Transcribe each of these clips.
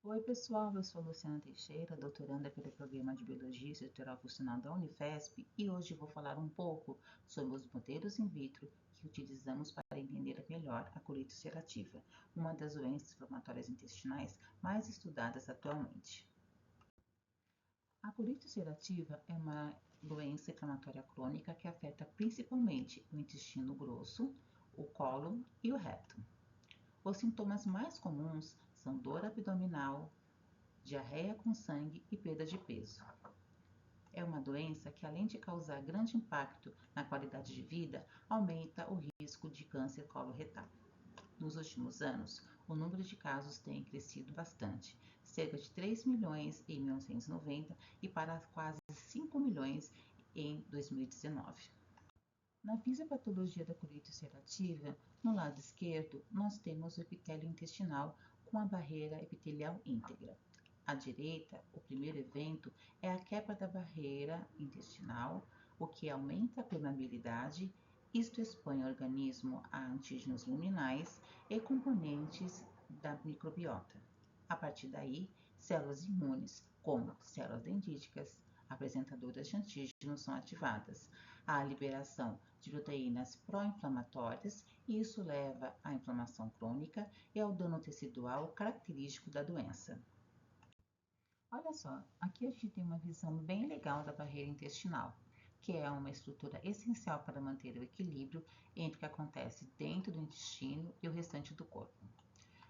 Oi, pessoal, eu sou Luciana Teixeira, doutoranda pelo Programa de Biologia Estrutural Funcional da Unifesp e hoje vou falar um pouco sobre os modelos in vitro que utilizamos para entender melhor a colite ulcerativa, uma das doenças inflamatórias intestinais mais estudadas atualmente. A colite ulcerativa é uma doença inflamatória crônica que afeta principalmente o intestino grosso, o cólon e o reto. Os sintomas mais comuns são dor abdominal, diarreia com sangue e perda de peso. É uma doença que, além de causar grande impacto na qualidade de vida, aumenta o risco de câncer coloretal. Nos últimos anos, o número de casos tem crescido bastante, cerca de 3 milhões em 1990 e para quase 5 milhões em 2019. Na fisiopatologia da colite ulcerativa, no lado esquerdo, nós temos o epitélio intestinal com a barreira epitelial íntegra. À direita, o primeiro evento é a quebra da barreira intestinal, o que aumenta a permeabilidade. Isto expõe o organismo a antígenos luminais e componentes da microbiota. A partir daí, células imunes, como células dendríticas, apresentadoras de antígenos, são ativadas. Há a liberação de proteínas pró-inflamatórias e isso leva à inflamação crônica e ao dano tecidual característico da doença. Olha só, aqui a gente tem uma visão bem legal da barreira intestinal, que é uma estrutura essencial para manter o equilíbrio entre o que acontece dentro do intestino e o restante do corpo.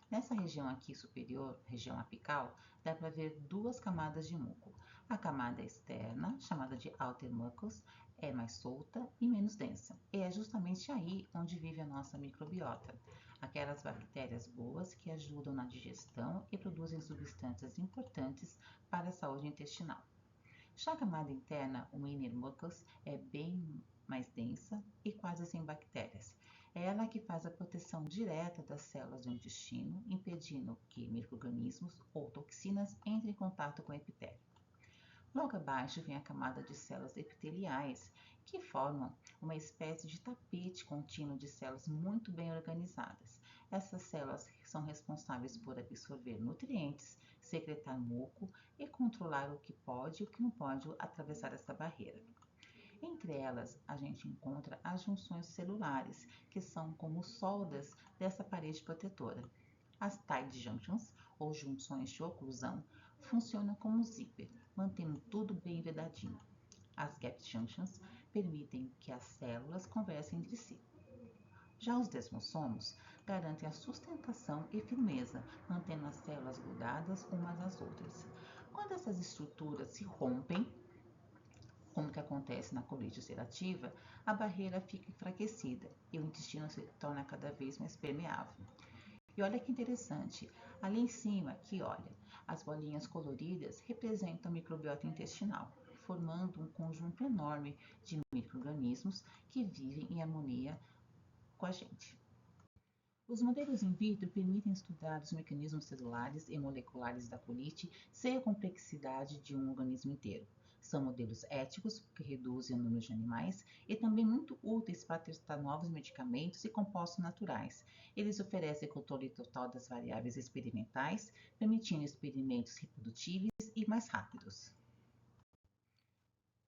Nessa região aqui superior, região apical, dá para ver duas camadas de muco. A camada externa, chamada de outer mucus, é mais solta e menos densa. E é justamente aí onde vive a nossa microbiota, aquelas bactérias boas que ajudam na digestão e produzem substâncias importantes para a saúde intestinal. Já a camada interna, o inner mucus, é bem mais densa e quase sem bactérias. É ela que faz a proteção direta das células do intestino, impedindo que micro-organismos ou toxinas entrem em contato com o epitélio. Logo abaixo vem a camada de células epiteliais, que formam uma espécie de tapete contínuo de células muito bem organizadas. Essas células são responsáveis por absorver nutrientes, secretar muco e controlar o que pode e o que não pode atravessar essa barreira. Entre elas, a gente encontra as junções celulares, que são como soldas dessa parede protetora. As tight junctions, ou junções de oclusão, funcionam como zíper, mantendo tudo bem vedadinho. As gap junctions permitem que as células conversem entre si. Já os desmossomos garantem a sustentação e firmeza, mantendo as células grudadas umas às outras. Quando essas estruturas se rompem, como que acontece na colite ulcerativa, a barreira fica enfraquecida e o intestino se torna cada vez mais permeável. E olha que interessante, ali em cima, aqui olha, as bolinhas coloridas representam a microbiota intestinal, formando um conjunto enorme de micro-organismos que vivem em harmonia com a gente. Os modelos in vitro permitem estudar os mecanismos celulares e moleculares da colite sem a complexidade de um organismo inteiro. São modelos éticos, que reduzem o número de animais, e também muito úteis para testar novos medicamentos e compostos naturais. Eles oferecem controle total das variáveis experimentais, permitindo experimentos reprodutíveis e mais rápidos.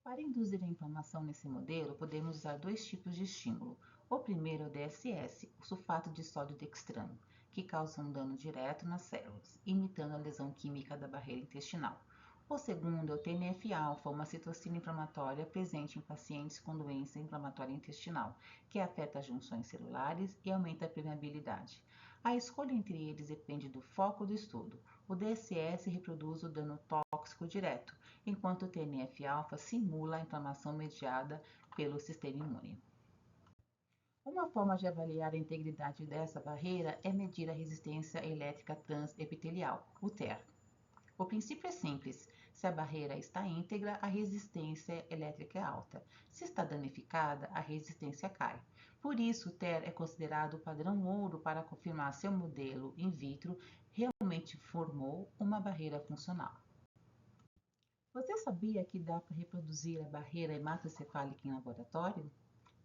Para induzir a inflamação nesse modelo, podemos usar dois tipos de estímulo. O primeiro é o DSS, o sulfato de sódio dextrano, que causa um dano direto nas células, imitando a lesão química da barreira intestinal. O segundo é o TNF-alfa, uma citocina inflamatória presente em pacientes com doença inflamatória intestinal, que afeta as junções celulares e aumenta a permeabilidade. A escolha entre eles depende do foco do estudo. O DSS reproduz o dano tóxico direto, enquanto o TNF-alfa simula a inflamação mediada pelo sistema imune. Uma forma de avaliar a integridade dessa barreira é medir a resistência elétrica transepitelial, o TER. O princípio é simples: se a barreira está íntegra, a resistência elétrica é alta. Se está danificada, a resistência cai. Por isso, o TER é considerado o padrão ouro para confirmar se o modelo in vitro realmente formou uma barreira funcional. Você sabia que dá para reproduzir a barreira hematocefálica em laboratório?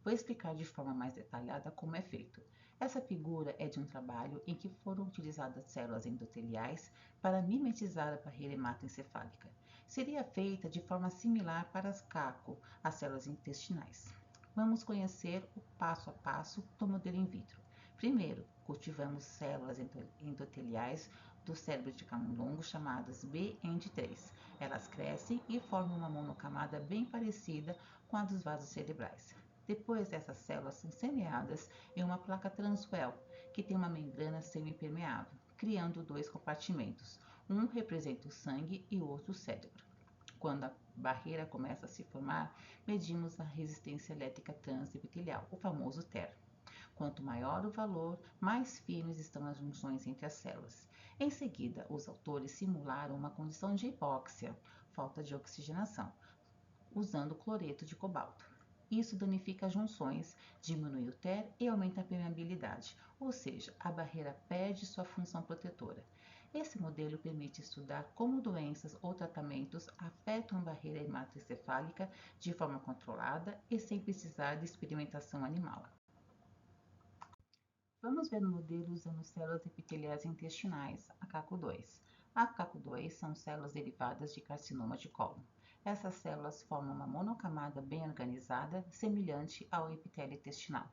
Vou explicar de forma mais detalhada como é feito. Essa figura é de um trabalho em que foram utilizadas células endoteliais para mimetizar a barreira hematoencefálica. Seria feita de forma similar para as CACO, as células intestinais. Vamos conhecer o passo a passo do modelo in vitro. Primeiro, cultivamos células endoteliais do cérebro de camundongo chamadas BEND3. Elas crescem e formam uma monocamada bem parecida com a dos vasos cerebrais. Depois, essas células são semeadas em uma placa transwell, que tem uma membrana semipermeável, criando dois compartimentos. Um representa o sangue e o outro o cérebro. Quando a barreira começa a se formar, medimos a resistência elétrica transepitelial, o famoso TER. Quanto maior o valor, mais firmes estão as junções entre as células. Em seguida, os autores simularam uma condição de hipóxia, falta de oxigenação, usando cloreto de cobalto. Isso danifica as junções, diminui o TER e aumenta a permeabilidade, ou seja, a barreira perde sua função protetora. Esse modelo permite estudar como doenças ou tratamentos afetam a barreira hematoencefálica de forma controlada e sem precisar de experimentação animal. Vamos ver o modelo usando células epiteliais intestinais, a CACO2. A CACO2 são células derivadas de carcinoma de cólon. Essas células formam uma monocamada bem organizada, semelhante ao epitélio intestinal.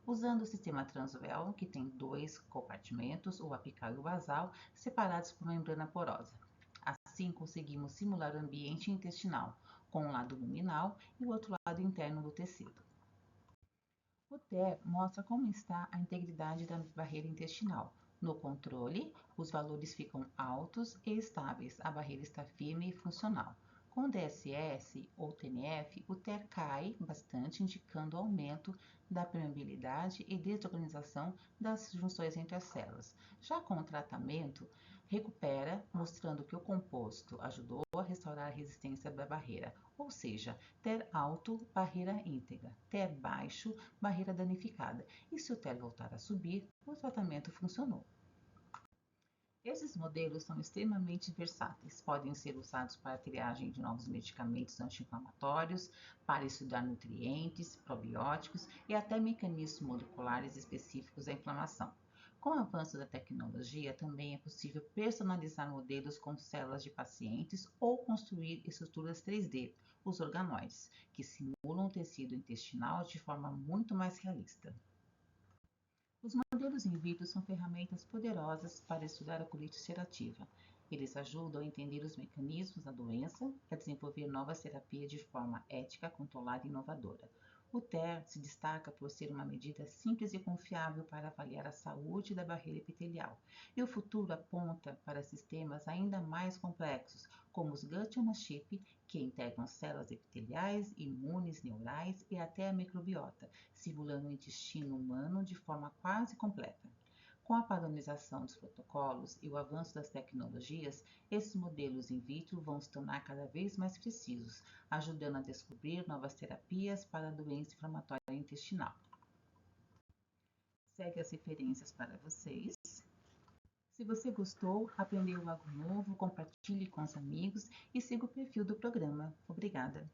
Usando o sistema transwell, que tem dois compartimentos, o apical e o basal, separados por uma membrana porosa. Assim, conseguimos simular o ambiente intestinal, com um lado luminal e o outro lado interno do tecido. O TER mostra como está a integridade da barreira intestinal. No controle, os valores ficam altos e estáveis, a barreira está firme e funcional. Com DSS ou TNF, o TER cai bastante, indicando aumento da permeabilidade e desorganização das junções entre as células. Já com o tratamento, recupera, mostrando que o composto ajudou a restaurar a resistência da barreira, ou seja, TER alto, barreira íntegra, TER baixo, barreira danificada. E se o TER voltar a subir, o tratamento funcionou. Esses modelos são extremamente versáteis, podem ser usados para a triagem de novos medicamentos anti-inflamatórios, para estudar nutrientes, probióticos e até mecanismos moleculares específicos da inflamação. Com o avanço da tecnologia, também é possível personalizar modelos com células de pacientes ou construir estruturas 3D, os organoides, que simulam o tecido intestinal de forma muito mais realista. Os modelos in vitro são ferramentas poderosas para estudar a colite ulcerativa. Eles ajudam a entender os mecanismos da doença e a desenvolver novas terapias de forma ética, controlada e inovadora. O TER se destaca por ser uma medida simples e confiável para avaliar a saúde da barreira epitelial, e o futuro aponta para sistemas ainda mais complexos, como os gut-on-a-chip, que integram células epiteliais, imunes, neurais e até a microbiota, simulando o intestino humano de forma quase completa. Com a padronização dos protocolos e o avanço das tecnologias, esses modelos in vitro vão se tornar cada vez mais precisos, ajudando a descobrir novas terapias para a doença inflamatória intestinal. Segue as referências para vocês. Se você gostou, aprendeu algo novo, compartilhe com os amigos e siga o perfil do programa. Obrigada!